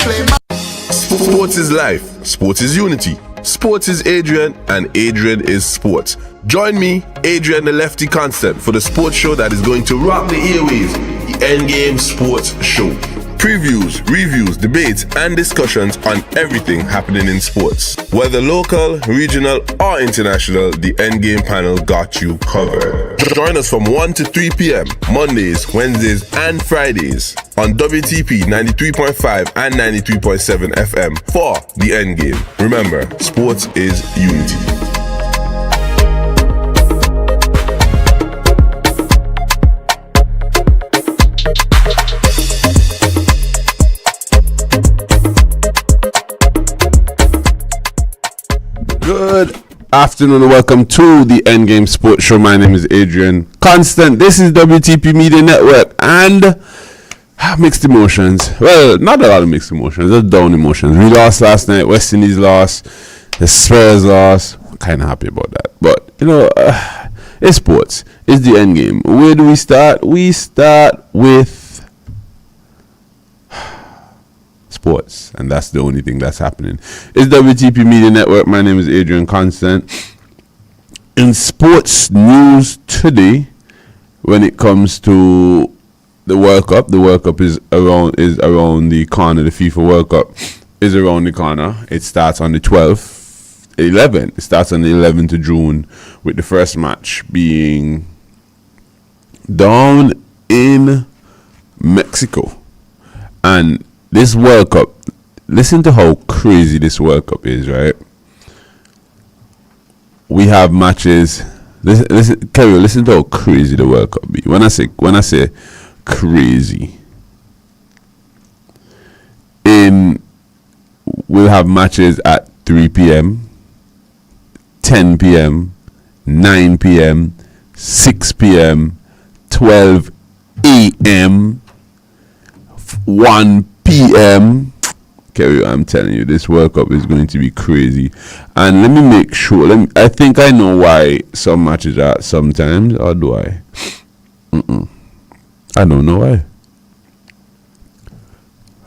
Sports is life, sports is unity. Sports is Adrian, and Adrian is sports. Join me, Adrian the Lefty Constant, for the sports show that is going to rock the airwaves, the Endgame Sports Show. Previews, reviews, debates, and discussions on everything happening in sports. Whether local, regional, or international, the Endgame panel got you covered. Join us from 1 to 3 p.m. Mondays, Wednesdays, and Fridays on Wtp 93.5 and 93.7 FM for the Endgame. Remember, sports is unity. Good afternoon and welcome to the Endgame Sports Show. My name is Adrian Constant. This is WTP Media Network and mixed emotions. Well, not a lot of mixed emotions, just down emotions. We lost last night. West Indies lost. The Spurs lost. I'm kind of happy about that. But, it's sports. It's the Endgame. Where do we start? We start with sports, and that's the only thing that's happening. It's WTP Media Network. My name is Adrian Constant. In sports news today, when it comes to the World Cup is around the corner. The FIFA World Cup is around the corner. It starts on the 12th, 11th. It starts on the 11th of June, with the first match being down in Mexico. And this World Cup, listen to how crazy this World Cup is, right? We have matches. Listen to how crazy the World Cup be. When I say crazy, we'll have matches at 3 p.m., 10 p.m., 9 p.m., 6 p.m., 12 a.m., 1 p.m. I'm telling you, this World Cup is going to be crazy. And let me make sure. I think I know why some matches are sometimes, or do I? I don't know why.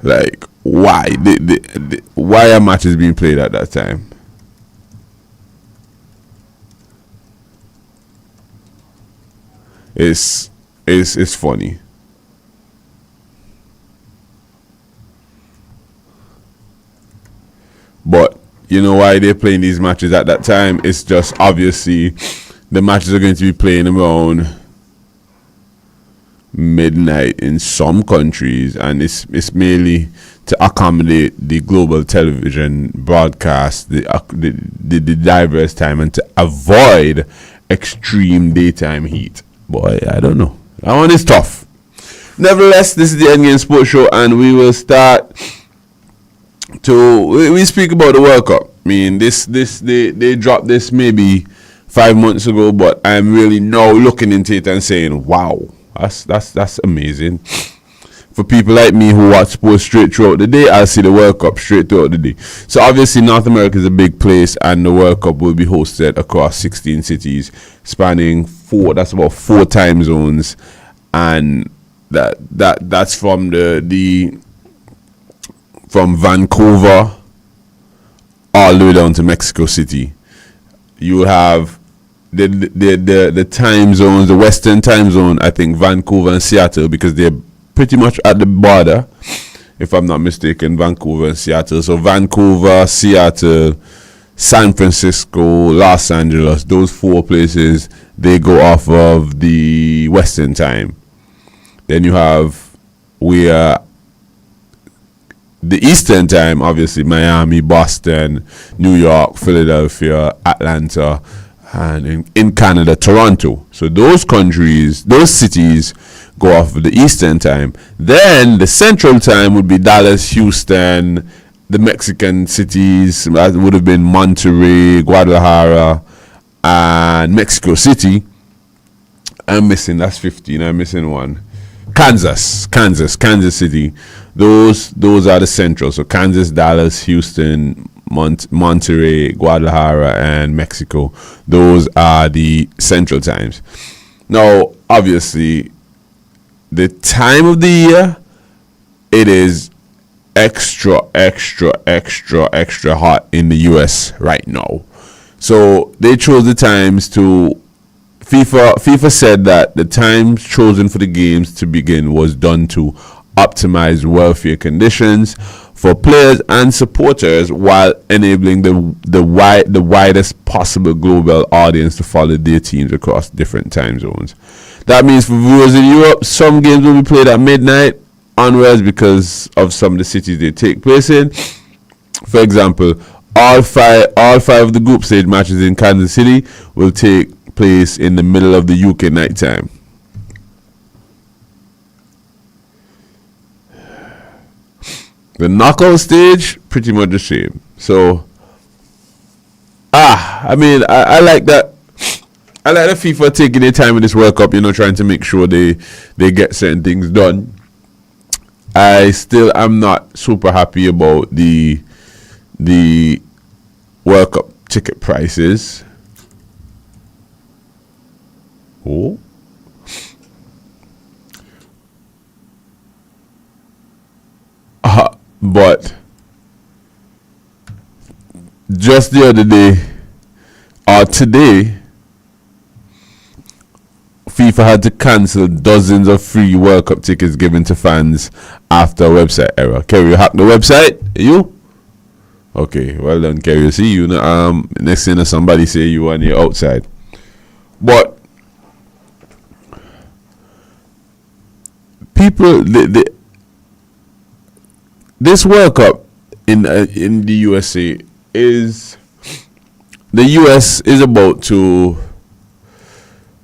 Like, why? Why are matches being played at that time? It's funny. But you know why they're playing these matches at that time? It's just obviously the matches are going to be playing around midnight in some countries, and it's mainly to accommodate the global television broadcast, the diverse time, and to avoid extreme daytime heat. Boy, I don't know. That one is tough. Nevertheless, this is the Endgame Sports Show, and we will start. We speak about the World Cup. I mean, they dropped this maybe 5 months ago, but I'm really now looking into it and saying, wow, that's amazing. For people like me who watch sports straight throughout the day, I'll see the World Cup straight throughout the day. So obviously North America is a big place, and the World Cup will be hosted across 16 cities, spanning that's about 4 time zones, and that's from from Vancouver all the way down to Mexico City. You have the time zones, the Western time zone, I think Vancouver and Seattle, because they're pretty much at the border, if I'm not mistaken, Vancouver and Seattle. So Vancouver, Seattle, San Francisco, Los Angeles, those 4 places, they go off of the Western time. Then you have the Eastern time, obviously Miami, Boston, New York, Philadelphia, Atlanta, and in Canada, Toronto. So those cities go off of the Eastern time. Then the Central time would be Dallas, Houston, the Mexican cities. That would have been Monterrey, Guadalajara, and Mexico City. That's 15. I'm missing one. Kansas City. Those are the central. So Kansas, Dallas, Houston, Monterrey, Guadalajara, and Mexico. Those are the central times. Now, obviously, the time of the year, it is extra hot in the US right now. So they chose the times to FIFA said that the times chosen for the games to begin was done to optimize welfare conditions for players and supporters while enabling the widest possible global audience to follow their teams across different time zones. That means for viewers in Europe, some games will be played at midnight onwards because of some of the cities they take place in. For example, all five of the group stage matches in Kansas City will take place in the middle of the UK night time. The knockout stage, pretty much the same. So, I like that. I like the FIFA taking their time with this World Cup, trying to make sure they get certain things done. I still am not super happy about the World Cup ticket prices. Oh. But just the other day, or today, FIFA had to cancel dozens of free World Cup tickets given to fans after a website error. Kerry, you hacked the website? You? Okay, well done, Kerry. See you. Next thing somebody say you on the outside. But people, this World Cup in the USA is the US is about to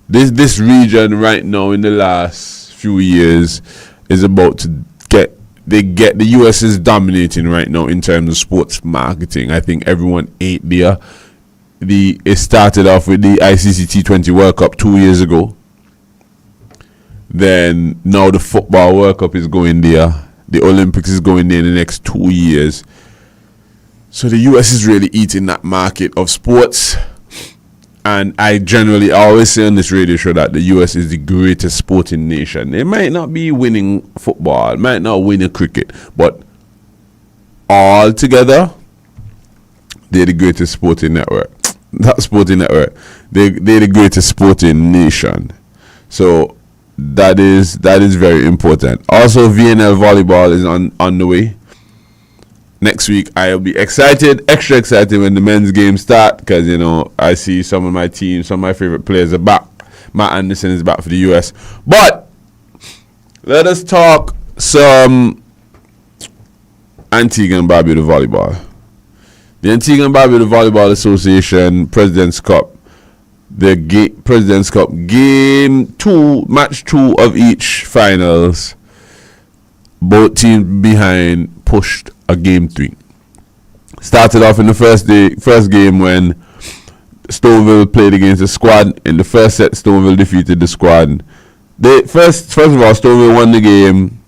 this region right now in the last few years is about to the US is dominating right now in terms of sports marketing. I think everyone ate there. It started off with the ICC T20 World Cup 2 years ago. Then now the football World Cup is going there. The Olympics is going there in the next 2 years. So the US is really eating that market of sports. And I always say on this radio show that the US is the greatest sporting nation. They might not be winning football, might not win cricket, but all together, they're the greatest sporting network. Not sporting network. They're the greatest sporting nation. So that is very important. Also, VNL volleyball is on the way. Next week, I'll be extra excited when the men's games start because, I see some of my team, some of my favorite players are back. Matt Anderson is back for the US. But let us talk some Antigua and Barbuda volleyball. The Antigua and Barbuda Volleyball Association President's Cup. The President's Cup match 2 of each finals. Both teams behind pushed a game 3. Started off in the first game when Stoneville played against the Squad. In the first set, Stoneville defeated the Squad. First of all, Stoneville won the game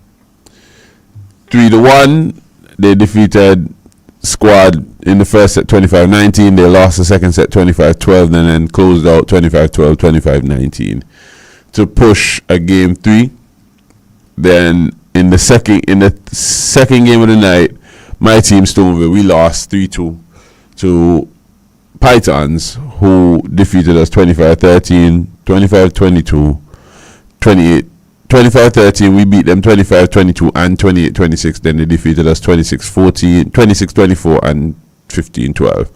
3-1. They defeated Squad in the first set 25-19. They lost the second set 25-12 and then closed out 25-12, 25-19 to push a game 3. Then in the second game of the night, my team Stoneville, we lost 3-2 to Pythons, who defeated us 25-13, 25-22, 25-13. We beat them 25-22 and 28-26. Then they defeated us 26-14, 26-24 and 15-12.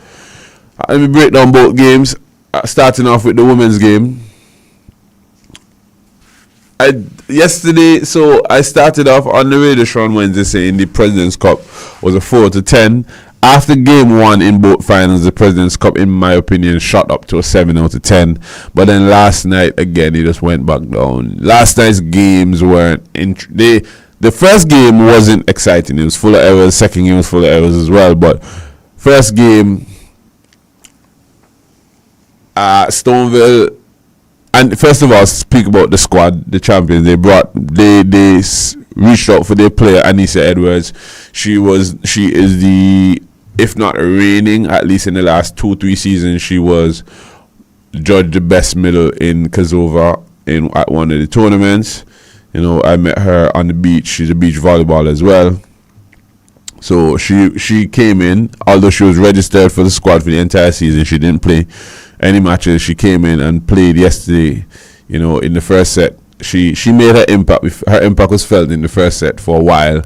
Let me break down both games. Starting off with the women's game. Yesterday, so I started off on the radio show on Wednesday saying the President's Cup was a 4-10. After game 1 in both finals, the President's Cup, in my opinion, shot up to a 7-10. But then last night, again, it just went back down. Last night's games weren't... The first game wasn't exciting. It was full of errors. Second game was full of errors as well. But first game, Stoneville... And first of all, speak about the Squad, the champions. They reached out for their player, Anissa Edwards. She is the, if not reigning, at least in the last 2-3 seasons, she was judged the best middle in Kazova at one of the tournaments. I met her on the beach. She's a beach volleyball as well. So she came in, although she was registered for the squad for the entire season. She didn't play any matches. She came in and played yesterday. In the first set, she made her impact. Her impact was felt in the first set for a while,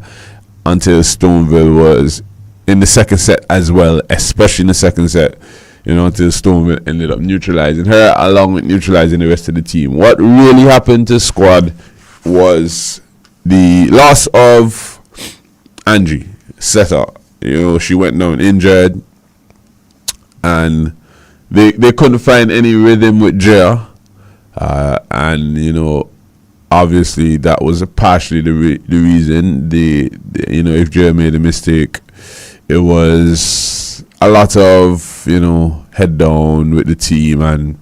until Stoneville was in the second set as well, especially in the second set. Until Stoneville ended up neutralizing her, along with neutralizing the rest of the team. What really happened to the squad was the loss of Angie Setter. She went down injured, and they couldn't find any rhythm with Jaya. And obviously that was partially the reason. If Jaya made a mistake, it was a lot of head down with the team, and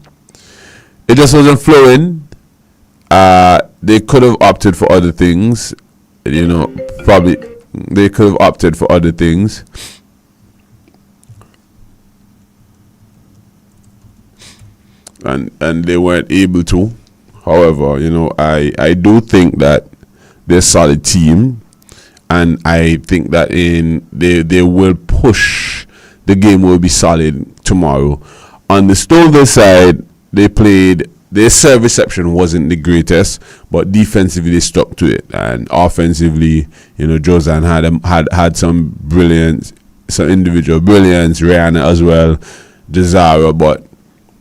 it just wasn't flowing. They could have opted for other things. Probably they could have opted for other things. And they weren't able to. However, I do think that they're a solid team, and I think that they will push. The game will be solid tomorrow. On the Stoneville side, their serve reception wasn't the greatest, but defensively they stuck to it, and offensively, Josan had some brilliance, some individual brilliance, Rihanna as well, Jazara, but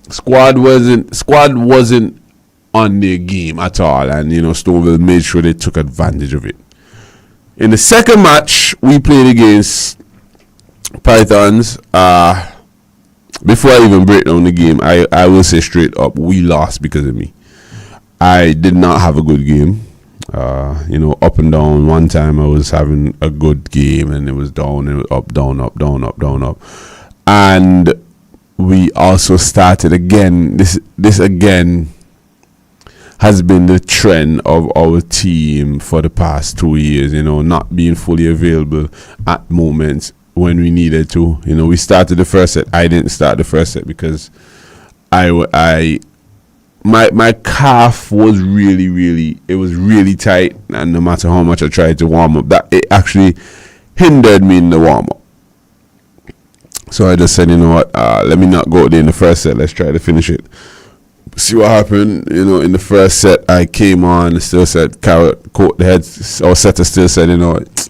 squad wasn't on their game at all, and Stoneville made sure they took advantage of it. In the second match, we played against Pythons. Before I even break down the game, I will say straight up, we lost because of me. I did not have a good game. Up and down. One time I was having a good game, and it was down, and up, down, up, down, up, down, up. And we also started again. This again has been the trend of our team for the past 2 years. Not being fully available at moments when we needed to. We started the first set. I didn't start the first set because my calf was really tight, and no matter how much I tried to warm up, that it actually hindered me in the warm up. So I just said, let me not go out there in the first set. Let's try to finish it. See what happened. In the first set, I came on, still said, Carrot, coat the head, or setter still said,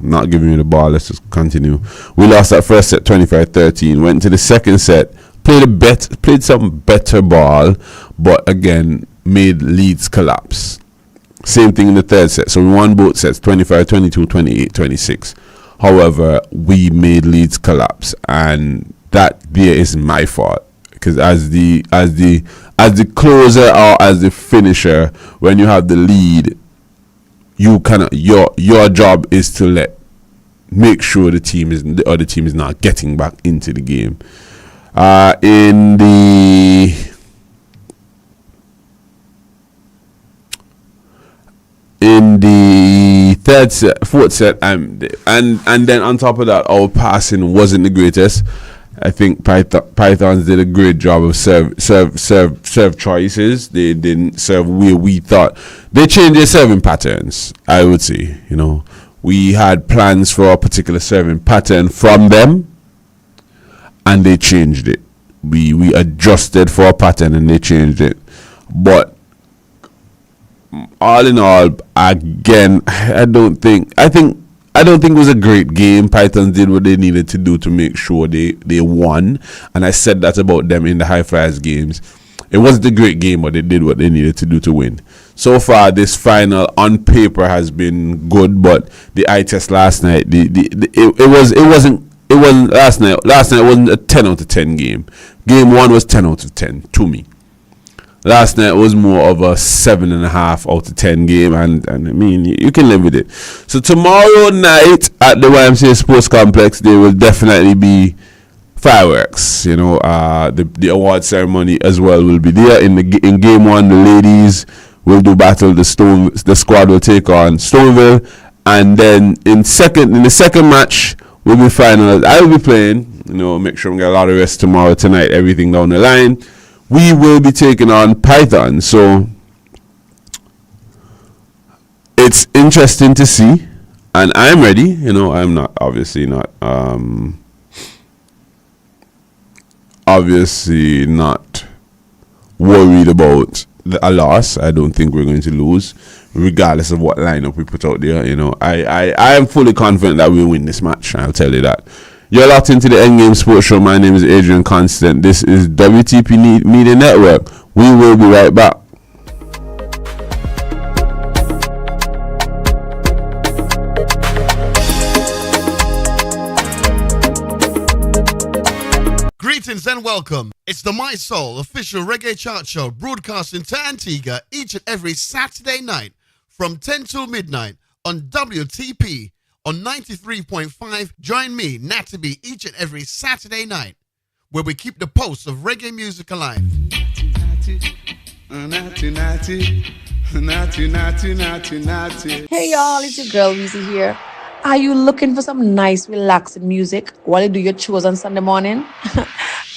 not giving me the ball, let's just continue. We lost that first set 25-13. Went to the second set, played some better ball, but again, made leads collapse. Same thing in the third set. So we won both sets, 25-22, 28-26. However, we made leads collapse, and that there is my fault. Because as the closer or as the finisher, when you have the lead, you your job is to make sure the other team is not getting back into the game. In the fourth set, and then on top of that, our passing wasn't the greatest. I think Pythons did a great job of serve choices. They didn't serve where we thought. They changed their serving patterns, I would say. We had plans for a particular serving pattern from them, and they changed it. We adjusted for a pattern, and they changed it. But all in all, again, I don't think it was a great game. Pythons did what they needed to do to make sure they won. And I said that about them in the High Flyers games. It wasn't a great game, but they did what they needed to do to win. So far, this final on paper has been good, but the eye test last night, it wasn't last night. Last night wasn't a 10 out of 10 game. Game 1 was 10 out of 10 to me. Last night was more of a 7.5 out of 10 game, and I mean, you can live with it. So tomorrow night at the YMCA Sports Complex, there will definitely be fireworks. The award ceremony as well will be there. In game 1, the ladies will do battle. The squad will take on Stoneville, and then in the second match will be final. I will be playing. Make sure we get a lot of rest tomorrow, tonight, everything down the line. We will be taking on Python. So it's interesting to see. and I'm ready. You know, I'm not obviously not worried about a loss. I don't think we're going to lose, regardless of what lineup we put out there. You know, I am fully confident that we'll win this match. I'll tell you that. You're locked into the Endgame Sports Show. My name is Adrian Constant. This is WTP Media Network. We will be right back. Greetings and welcome. It's the My Soul official reggae chart show broadcasting to Antigua each and every Saturday night from 10 till midnight on WTP on 93.5. Join me, Natalie, each and every Saturday night where we keep the pulse of reggae music alive. Hey y'all, it's your girl Weezy here. Are you looking for some nice, relaxing music while you do your chores on Sunday morning?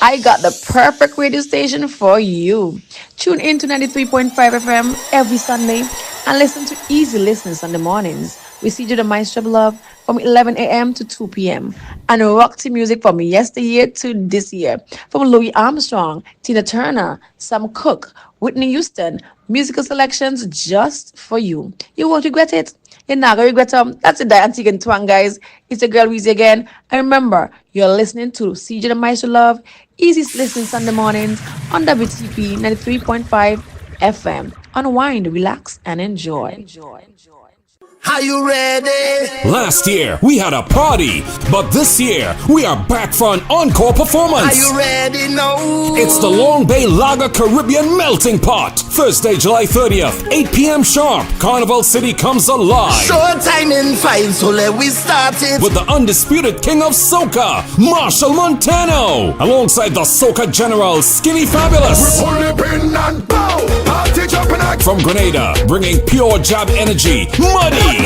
I got the perfect radio station for you. Tune in to 93.5 FM every Sunday and listen to Easy Listening Sunday mornings. We see you the Maestro Love from 11 a.m. to 2 p.m. and rock to music from yesteryear to this year. From Louis Armstrong, Tina Turner, Sam Cooke, Whitney Houston, musical selections just for you. You won't regret it. You're not going to regret them. That's it, Antigua and Twang, guys. It's your girl Weezy again. And remember, you're listening to CJ the Maestro Love, Easy Listening Sunday mornings on WTP 93.5 FM. Unwind, relax, and enjoy. Are you ready? Last year, we had a party, but this year, we are back for an encore performance. Are you ready now? It's the Long Bay Lager Caribbean Melting Pot. Thursday, July 30th, 8 p.m. sharp. Carnival City comes alive. Short time in 5, so let we start it. With the undisputed king of soca, Marshall Montano. Alongside the soca general, Skinny Fabulous. From Grenada, bringing pure jab energy, Muddy.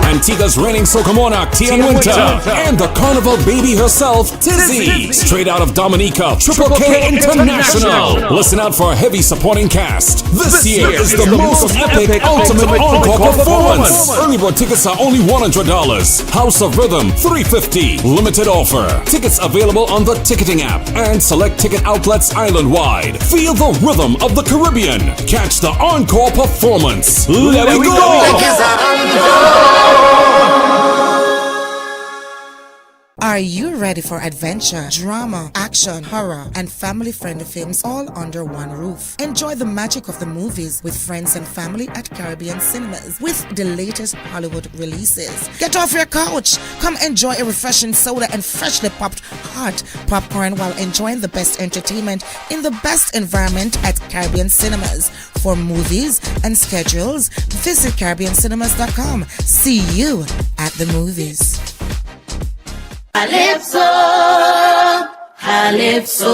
Antigua's reigning soca monarch, Tian Winter. And the carnival baby herself, Tizzy. Straight out of Dominica, Triple K International. Listen out for a heavy supporting cast. This year is the most epic ultimate encore performance. Early bird tickets are only $100. House of Rhythm, $350. Limited offer. Tickets available on the ticketing app and select ticket outlets island-wide. Feel the rhythm of the Caribbean. Catch the encore performance. Let we go! Are you ready for adventure, drama, action, horror, and family-friendly films all under one roof? Enjoy the magic of the movies with friends and family at Caribbean Cinemas with the latest Hollywood releases. Get off your couch. Come enjoy a refreshing soda and freshly popped hot popcorn while enjoying the best entertainment in the best environment at Caribbean Cinemas. For movies and schedules, visit CaribbeanCinemas.com. See you at the movies. Calypso, Calypso.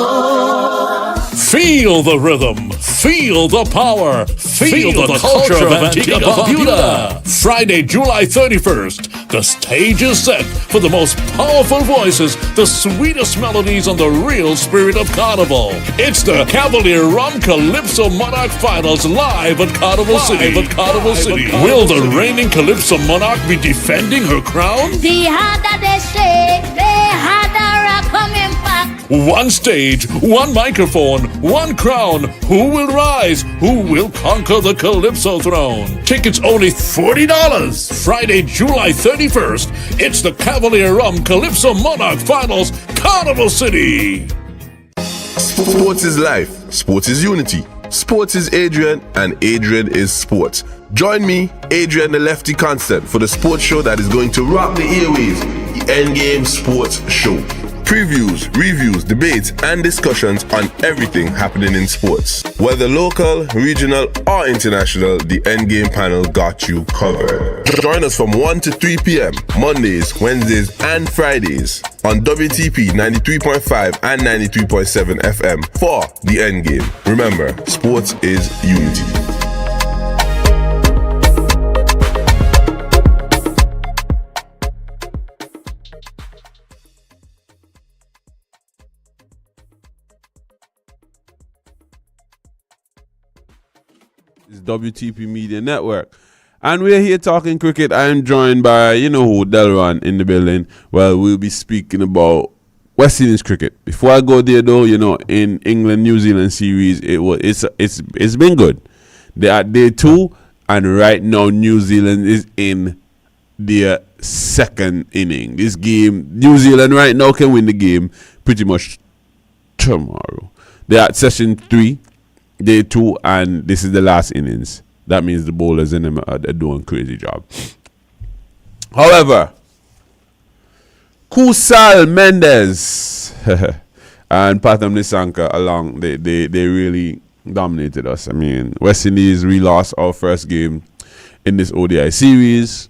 Feel the rhythm, feel the power, feel the culture of Antigua Barbuda. Friday, July 31st, the stage is set for the most powerful voices, the sweetest melodies, and the real spirit of Carnival. It's the Cavalier Rum Calypso Monarch Finals live at Carnival City. Will the reigning Calypso Monarch be defending her crown? The harder they shake, the harder I coming back. One stage, one microphone, one crown. Who will rise? Who will conquer the Calypso throne? Tickets only $40. Friday, July 31st. It's the Cavalier Rum Calypso Monarch Finals, Carnival City. Sports is life. Sports is unity. Sports is Adrian, and Adrian is sports. Join me, Adrian the Lefty Constant, for the sports show that is going to rock the airwaves, the Endgame Sports Show. Previews, reviews, debates, and discussions on everything happening in sports. Whether local, regional, or international, the Endgame panel got you covered. Join us from 1 to 3 p.m. Mondays, Wednesdays, and Fridays on WTP 93.5 and 93.7 FM for the Endgame. Remember, sports is unity. It's WTP Media Network. And we're here talking cricket. I'm joined by, you know who, Delron in the building. Well, we'll be speaking about West Indies cricket. Before I go there, though, you know, in England New Zealand series, it's been good. They are day 2, and right now New Zealand is in their second inning. This game, New Zealand right now can win the game pretty much tomorrow. They're at session 3, day 2, and this is the last innings. That means the bowlers in them are doing a crazy job. However, Kusal Mendes and Patham Nissanka along, they really dominated us. I mean, West Indies, we lost our first game in this ODI series.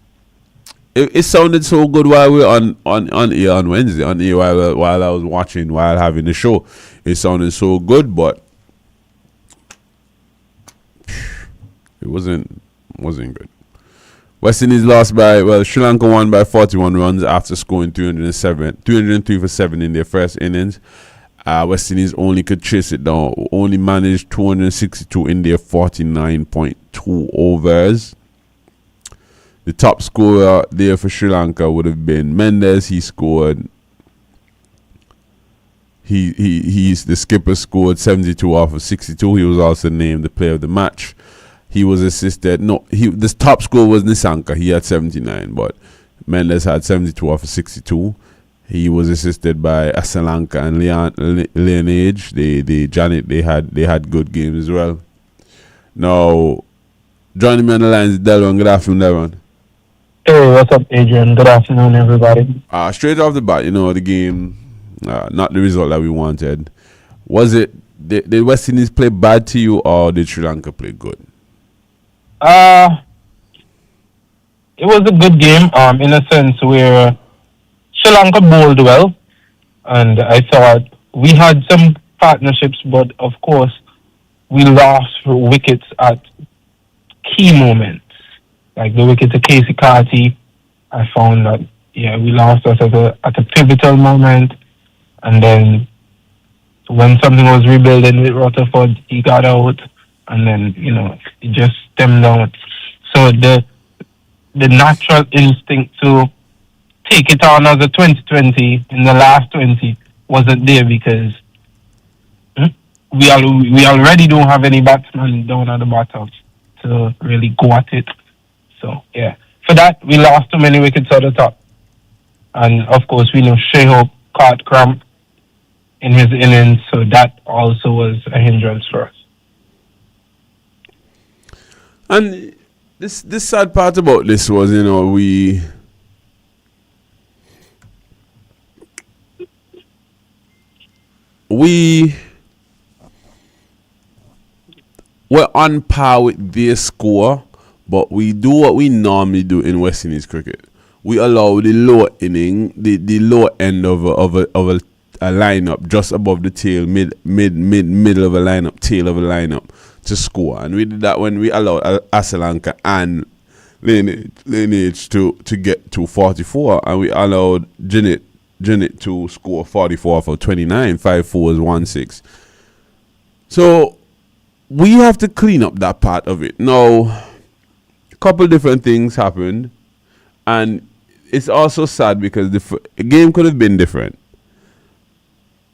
It sounded so good while we were on air on Wednesday, on air while I was watching, while having the show. It sounded so good, but it wasn't good. West Indies lost Sri Lanka won by 41 runs after scoring 303 for 7 in their first innings. West Indies only could chase it down, only managed 262 in their 49.2 overs. The top scorer there for Sri Lanka would have been Mendes. He scored. The skipper scored 72 off of 62. He was also named the player of the match. He was assisted. The top score was Nissanka. He had 79, but Mendes had 72 off of 62. He was assisted by Asalanka and Lineage. They had good games as well. Now, joining me on the line is Delron. Good afternoon, Delron. Hey, what's up, Adrian? Good afternoon, everybody. Straight off the bat, you know, the game, not the result that we wanted. Was it, did West Indies play bad to you, or did Sri Lanka play good? It was a good game, in a sense where Sri Lanka bowled well, and I thought we had some partnerships, but of course, we lost wickets at key moments. Like the wicket to Casey Carty, I found that we lost us at a pivotal moment, and then when something was rebuilding with Rutherford, he got out, and then it just stemmed out. So the natural instinct to take it on as a 2020 in the last 20 wasn't there, because we already don't have any batsmen down at the bottom to really go at it. So, for that, we lost too many wickets at the top. And, of course, we know Shea Hope caught cramp in his innings, so that also was a hindrance for us. And this sad part about this was, we were on par with their score. But we do what we normally do in West Indies cricket. We allow the lower inning, the lower end of a lineup, just above the tail, middle of a lineup, tail of a lineup, to score. And we did that when we allowed Asalanka and Lineage to get to 44, and we allowed Janet to score 44 for 29, 5 fours, 1 6. So we have to clean up that part of it now. Couple different things happened, and it's also sad because the game could have been different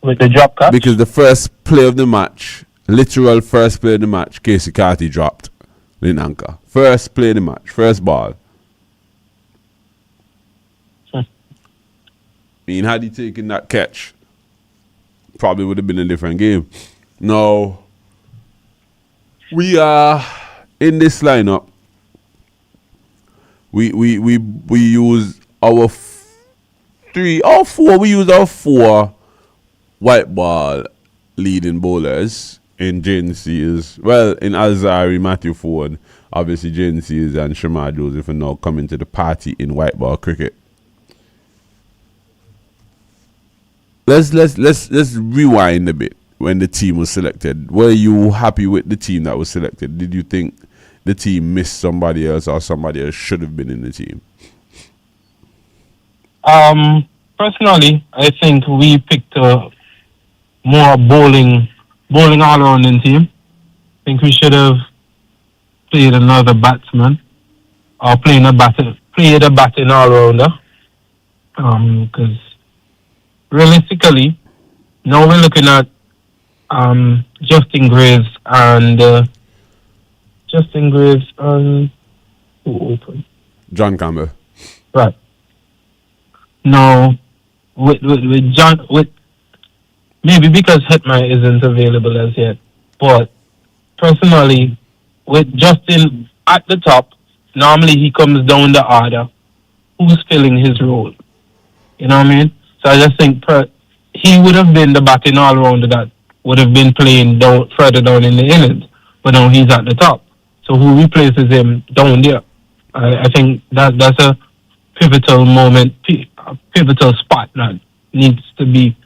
with the drop catch, because the first play of the match, literal first play of the match, Casey Carty dropped Linanka. First play of the match, first ball. I mean, had he taken that catch, probably would have been a different game. Now we are in this lineup. We use our four. We use our 4 white ball leading bowlers in Jaden Seals. Well, in Alzari, Matthew Ford, obviously Jaden Seals and Shamar Joseph are now coming to the party in white ball cricket. Let's rewind a bit. When the team was selected, were you happy with the team that was selected? Did you think the team missed somebody else, or somebody else should have been in the team? Personally, I think we picked a more bowling all-rounding team. I think we should have played another batsman. or played a batting all rounder. Because realistically, now we're looking at Justin Graves and who opened? John Campbell. Right. Now with John with maybe because Hetman isn't available as yet, but personally with Justin at the top, normally he comes down the order. Who's filling his role? You know what I mean? So I just think he would have been the batting all rounder that would have been playing down further down in the innings, but now he's at the top. So who replaces him down there? I think that's a pivotal moment, a pivotal spot that needs to be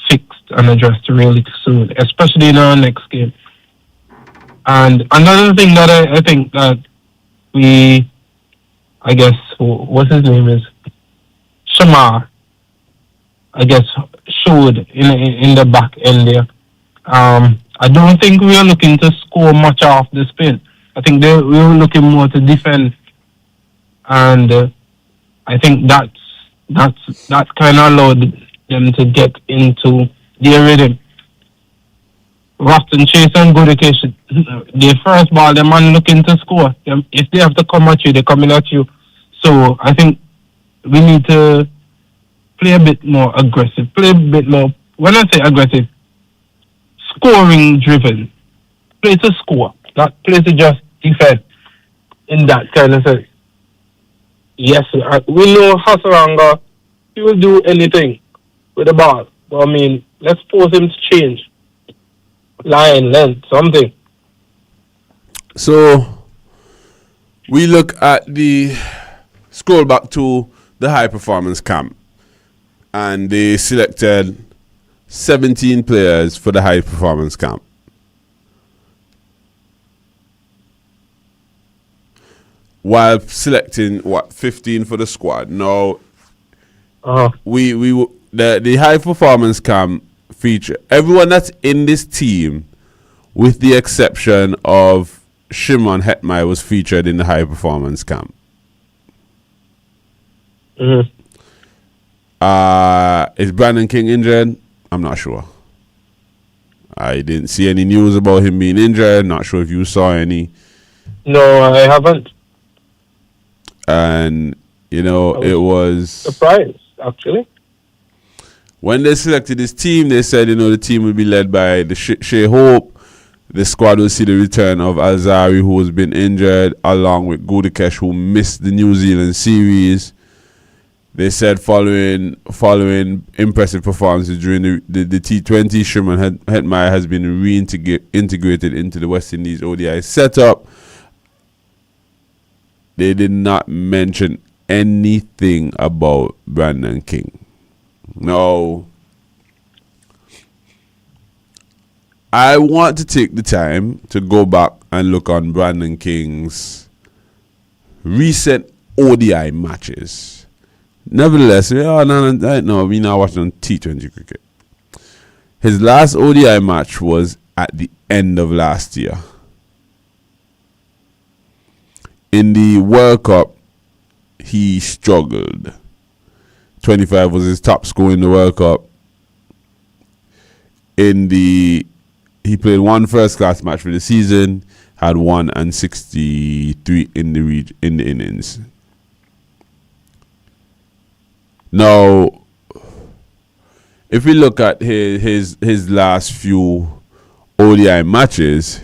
fixed and addressed really soon, especially in our next game. And another thing that I think that I guess, what his name is, Shamar, I guess, showed in the back end there. I don't think we are looking to score much off the spin. I think we were looking more to defend, and I think that kind of allowed them to get into their rhythm. Rafton Chase and Goodicke, their first ball, the man looking to score. If they have to come at you, they're coming at you. So I think we need to play a bit more aggressive. Play a bit more, when I say aggressive, scoring driven. Play to score, not play to just defend in that kind of sense. Yes, we know Hasaranga, he will do anything with the ball. But I mean, let's force him to change. Line, length, something. So we look at scroll back to the high performance camp, and they selected 17 players for the high performance camp. While selecting 15 for the squad. Now the high performance camp feature everyone that's in this team, with the exception of Shimon Hetmai, was featured in the high performance camp. Mm-hmm. Is Brandon King injured? I'm not sure. I didn't see any news about him being injured. Not sure if you saw any. No, I haven't. And it was surprised actually. When they selected this team, they said, the team will be led by the Shea Hope. The squad will see the return of Alzari, who has been injured, along with Goudikesh, who missed the New Zealand series. They said following impressive performances during the T20, Sherman Hetmyer has been reintegrated into the West Indies ODI setup. They did not mention anything about Brandon King. No. I want to take the time to go back and look on Brandon King's recent ODI matches. Nevertheless, we're now watching T20 cricket. His last ODI match was at the end of last year. In the World Cup, he struggled. 25 was his top score in the World Cup. He played one first-class match for the season, had 1 and 63 in the innings. Now, if we look at his last few ODI matches,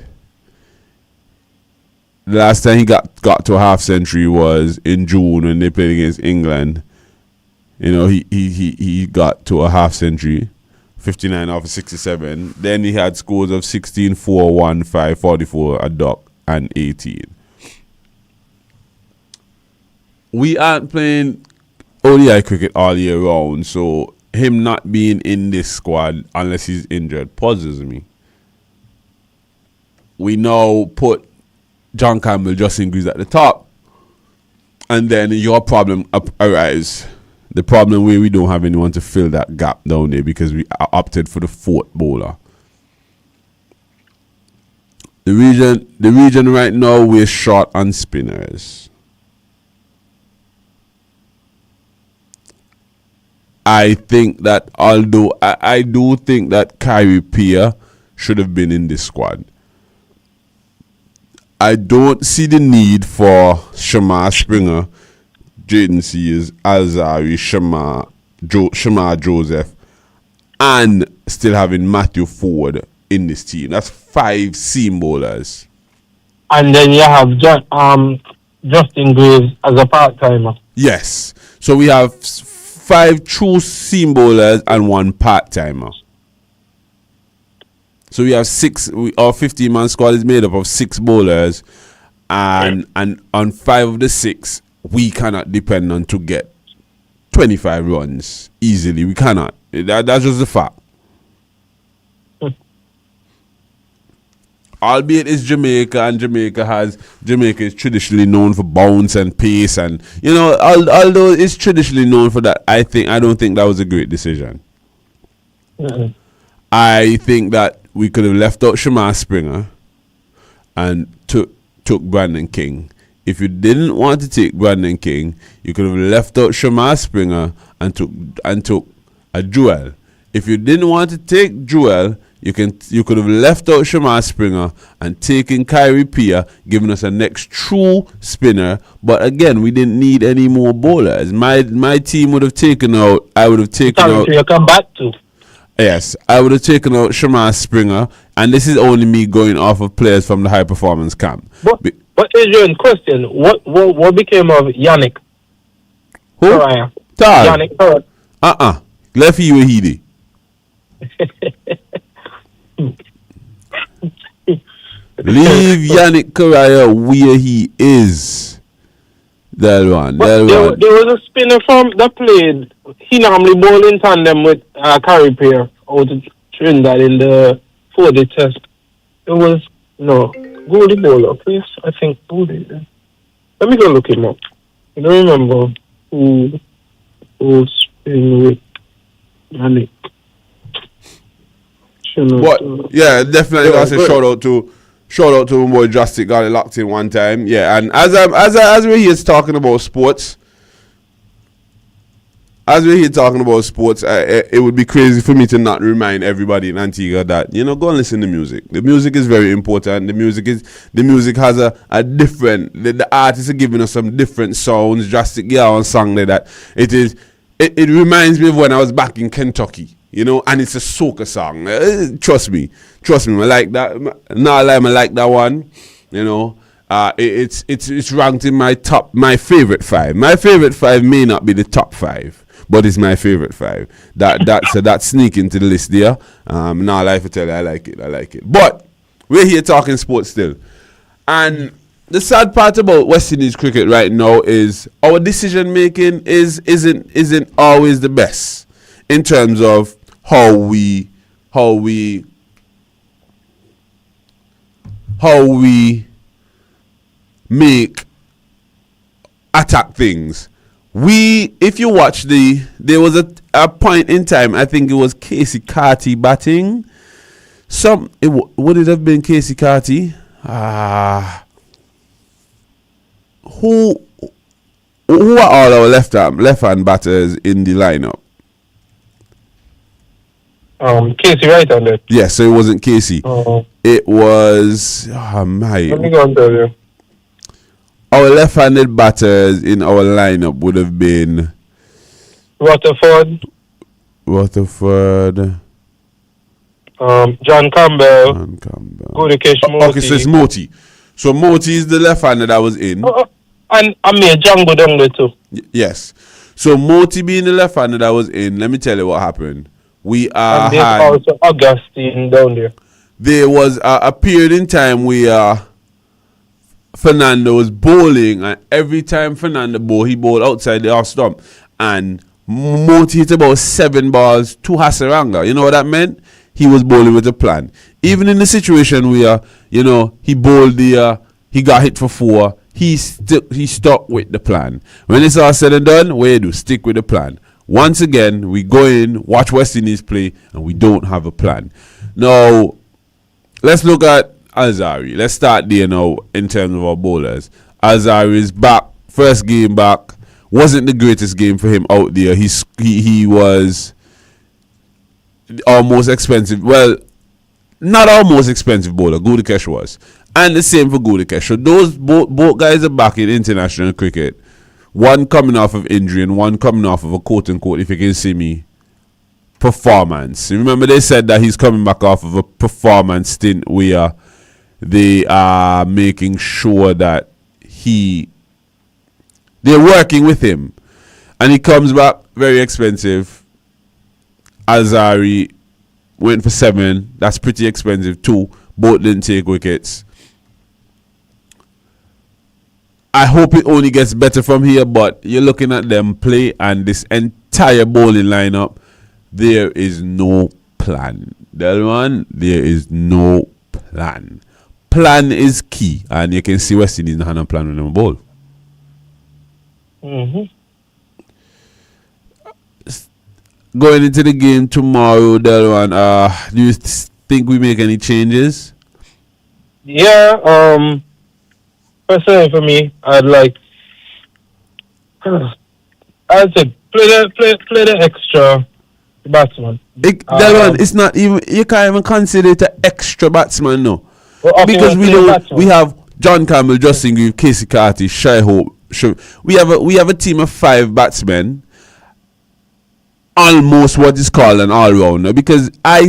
the last time he got to a half century was in June when they played against England. He got to a half century, 59 off of 67. Then he had scores of 16, 4, 1, 5, 44, a duck, and 18. We aren't playing ODI cricket all year round, so him not being in this squad unless he's injured puzzles me. We now put John Campbell, Justin Greaves at the top, and then your problem arises. The problem where we don't have anyone to fill that gap down there because we opted for the fourth bowler. The region right now, we're short on spinners. I think that although I do think that Kyrie Pierre should have been in this squad. I don't see the need for Shamar Springer, Jaden Sears, Alzari, Shamar Joseph, and still having Matthew Ford in this team. That's 5 seam bowlers. And then you have Justin Graves as a part-timer. Yes. So we have 5 true seam bowlers and 1 part-timer. So we have 6. Our 15-man squad is made up of 6 bowlers, and on 5 of the 6, we cannot depend on to get 25 runs easily. We cannot. That's just the fact. Albeit it's Jamaica, and Jamaica is traditionally known for bounce and pace, and although it's traditionally known for that, I don't think that was a great decision. Mm-hmm. I think that we could have left out Shamar Springer and took Brandon King. If you didn't want to take Brandon King, you could have left out Shamar Springer and took a Joel. If you didn't want to take Joel, you could have left out Shamar Springer and taken Kyrie Pierre, giving us a next true spinner. But again, we didn't need any more bowlers. My team would have taken out. I would have taken out. You come back to. Yes, I would have taken out Shamar Springer, and this is only me going off of players from the high performance camp. But Adrian, question: What became of Yannick? Who? Tal. Yannick. Left you a heedy. Leave Yannick Correa where he is. There was a spinner from that played. He normally bowled in tandem with Kyrie Pierre out of Trinidad in the 4-day test. It was Goldie bowler, please. I think Goldie. Let me go look him up. I don't remember who spin with Yannick. But yeah, definitely gotta say shout out to my boy Justic, got it locked in one time. Yeah, and as we're here talking about sports, it would be crazy for me to not remind everybody in Antigua that go and listen to music. The music is very important. The music has a different. The artists are giving us some different sounds. Justic on song like that. It reminds me of when I was back in Kentucky. And it's a soca song. Trust me, I like that. I like that one. It's ranked in my favorite 5. My favorite 5 may not be the top 5, but it's my favorite 5. That sneak into the list there. Now I tell you, I like it. But we're here talking sports still, and the sad part about West Indies cricket right now is our decision making isn't always the best in terms of how we make attack things. If you watch there was a point in time, I think it was Casey Carty batting. Would it have been Casey Carty? Who are all our left hand batters in the lineup? Casey right-handed. Yes, so it wasn't Casey. It was Let me go and tell you. Our left-handed batters in our lineup would have been Rutherford. John Campbell. Gudakesh Moti. Okay, so it's Moti. So Moti is the left-handed that was in. And I made Django down there too. Yes. So Moti being the left-handed that was in, let me tell you what happened. And there's also Augustine down there. There was a period in time where Fernando was bowling, and every time Fernando bowled, he bowled outside the off stump. And Moti hit about 7 balls to Hasaranga. You know what that meant? He was bowling with a plan. Even in the situation where, he bowled he got hit for 4, he stuck with the plan. When it's all said and done, what you do? Stick with the plan. Once again, we go in, watch West Indies play, and we don't have a plan. Now, let's look at Alzari. Let's start there now in terms of our bowlers. Alzari is back, first game back. wasn't the greatest game for him out there. He was our most expensive. Well, not our most expensive bowler. Gudakesh was, and the same for Gudakesh. So those both guys are back in international cricket. One coming off of injury and one coming off of a quote unquote, if you can see me, performance. Remember they said that he's coming back off of a performance stint where they are making sure that they're working with him, and he comes back very expensive. Azari went for 7. That's pretty expensive too. Both didn't take wickets. I hope it only gets better from here, but you're looking at them play and this entire bowling lineup, there is no plan. Delman, there is no plan. Plan is key, and you can see West Indies not having a plan when they bowl. Going into the game tomorrow, Delwan, do you think we make any changes? Yeah, personally for me, I'd say play the extra batsman. Delwan, it's not even, you can't even consider it an extra batsman, no. Well, because we have John Campbell, Justin Grieve, Casey Carty, Shai Hope. We have a team of 5 batsmen. Almost what is called an all-rounder, because I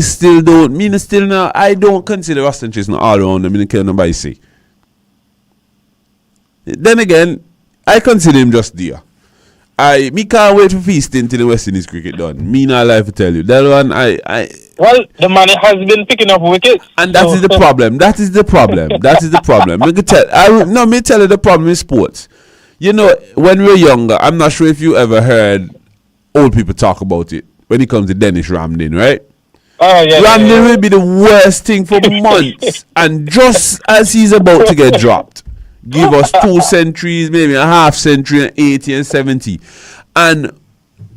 don't consider Ruston Chase an all-rounder. I mean, nobody say. Then again, I consider him just there. Me can't wait for feasting till the West Indies cricket done. Me not lie to tell you. That one, well, the man has been picking up wickets. And that is the problem. That is the problem. Me tell you the problem in sports. You know, when we were younger, I'm not sure if you ever heard old people talk about it when it comes to Dennis Ramdin, right? Oh, yeah. Ramdin will be the worst thing for months. And just as he's about to get dropped, give us 2 centuries, maybe a half century, and 80 and 70. And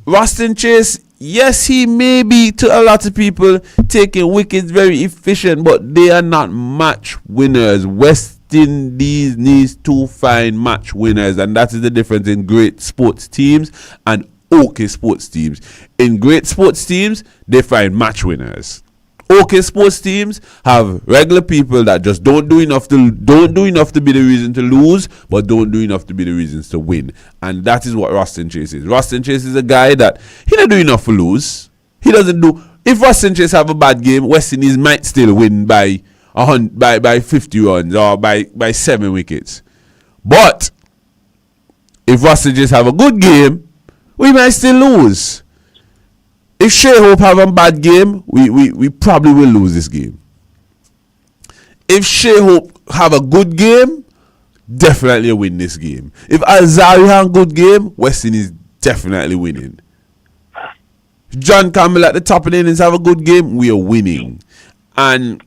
Ruston Chase, yes, he may be, to a lot of people, taking wickets very efficient, but they are not match winners. West Indies needs to find match winners, and that is the difference in great sports teams and okay sports teams. In great sports teams, they find match winners. Okay sports teams have regular people that just don't do enough to be the reason to lose, but don't do enough to be the reasons to win. And that is what Ruston Chase is. Ruston Chase is a guy that he don't do enough to lose. He doesn't do. If Ruston Chase have a bad game, West Indies might still win by 50 runs or by 7 wickets. But if Ruston Chase have a good game, we might still lose. If Shai Hope have a bad game, we probably will lose this game. If Shai Hope have a good game, definitely win this game. If Azari have a good game, West Indies definitely winning. If John Campbell at the top of the innings have a good game, we are winning. And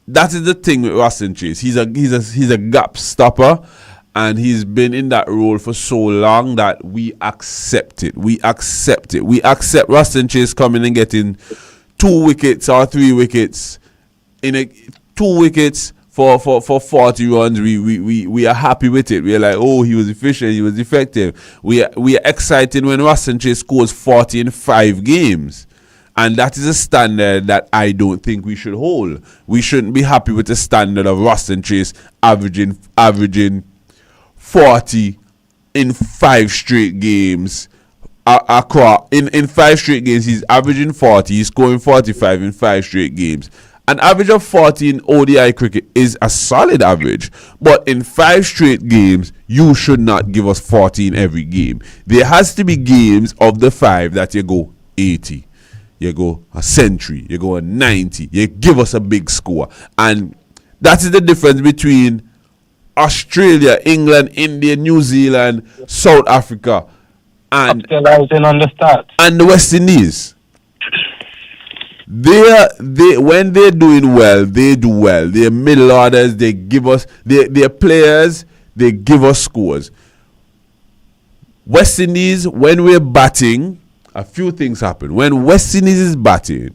that is the thing with Ruston Chase. He's a gap stopper. And he's been in that role for so long that we accept it. We accept Ruston Chase coming and getting 2 wickets or 3 wickets. 2 wickets for 40 runs. We are happy with it. We are like, oh, he was efficient, he was effective. We are excited when Ruston Chase scores 40 in 5 games. And that is a standard that I don't think we should hold. We shouldn't be happy with the standard of Ruston Chase averaging 40 in 5 straight games. In 5 straight games, he's averaging 40. He's scoring 45 in 5 straight games. An average of 40 in ODI cricket is a solid average. But in 5 straight games, you should not give us 40 in every game. There has to be games of the 5 that you go 80. You go a century. You go a 90. You give us a big score. And that is the difference between Australia, England, India, New Zealand, South Africa, and the West Indies. When they're doing well, they do well. They're middle orders. They give us they're players. They give us scores. West Indies, when we're batting, a few things happen. When West Indies is batting,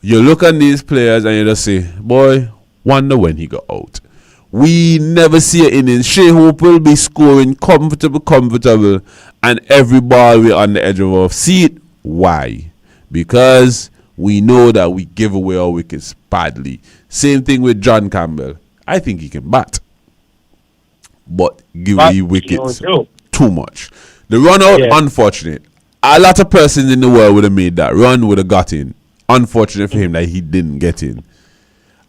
you look at these players and you just say, "Boy, wonder when he got out." we never see an innings. Shea Hope will be scoring comfortable, and every ball we're on the edge of our seat. Why? Because we know that we give away our wickets badly. Same thing with John Campbell. I think he can bat, but give away wickets too much. The run out, unfortunate. A lot of persons in the world would have made that run, would have got in. Unfortunate for him that he didn't get in.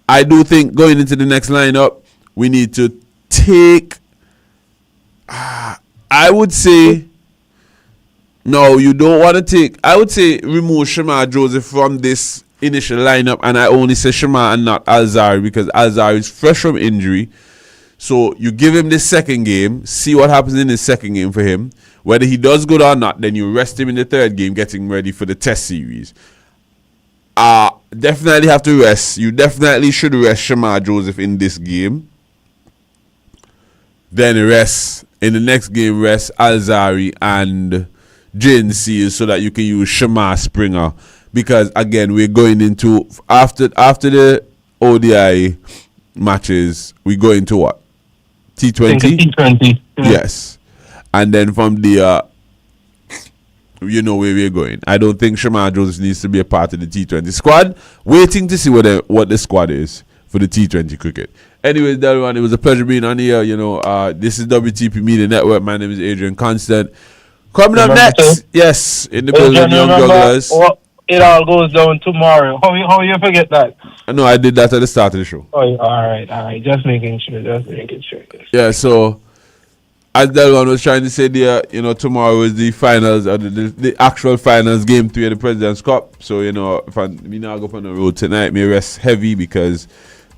I do think going into the next lineup, we need to take. I would say. No, you don't want to take. I would say remove Shamar Joseph from this initial lineup, and I only say Shamar and not Alzari because Alzari is fresh from injury. So you give him this second game, see what happens in the second game for him. Whether he does good or not, then you rest him in the third game, getting ready for the test series. Definitely have to rest. You definitely should rest Shamar Joseph in this game. Then rest in the next game, rest Alzari and Jane Seals so that you can use Shamar Springer. Because again, we're going into after the ODI matches, we go into what? T20? T20. Yes. And then from the you know where we're going. I don't think Shamar Joseph needs to be a part of the T20 squad. Waiting to see what the squad is for the T20 cricket. Anyways, everyone, it was a pleasure being on here. You know, this is WTP Media Network. My name is Adrian Constant. Coming up next, yes, in the building, Young Jugglers. It all goes down tomorrow. How you forget that? No, I did that at the start of the show. Oh, all right. Just making sure. Yeah, so as Delwan was trying to say there, you know, tomorrow is the finals, the actual finals, game 3 of the President's Cup. So, you know, if I now go up on the road tonight, may rest heavy because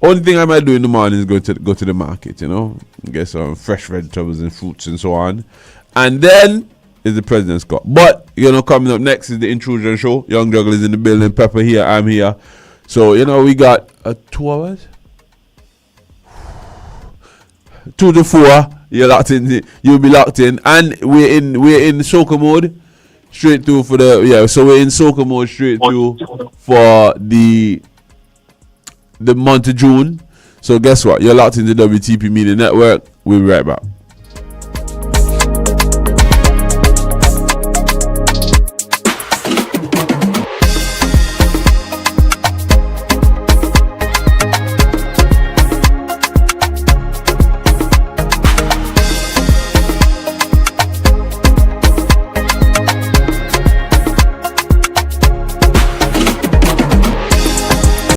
only thing I might do in the morning is go to the market, you know, get some fresh vegetables and fruits and so on. And then is the President's Cup. But, you know, coming up next is the Intrusion Show. Young Jugglers in the building. Pepper here, I'm here. So, you know, we got 2 hours? 2 to 4. You're locked in. You'll be locked in. And we're in soca mode. Straight through for so we're in soca mode straight through for the month of June. So guess what? You're locked in the WTP Media Network. We'll be right back.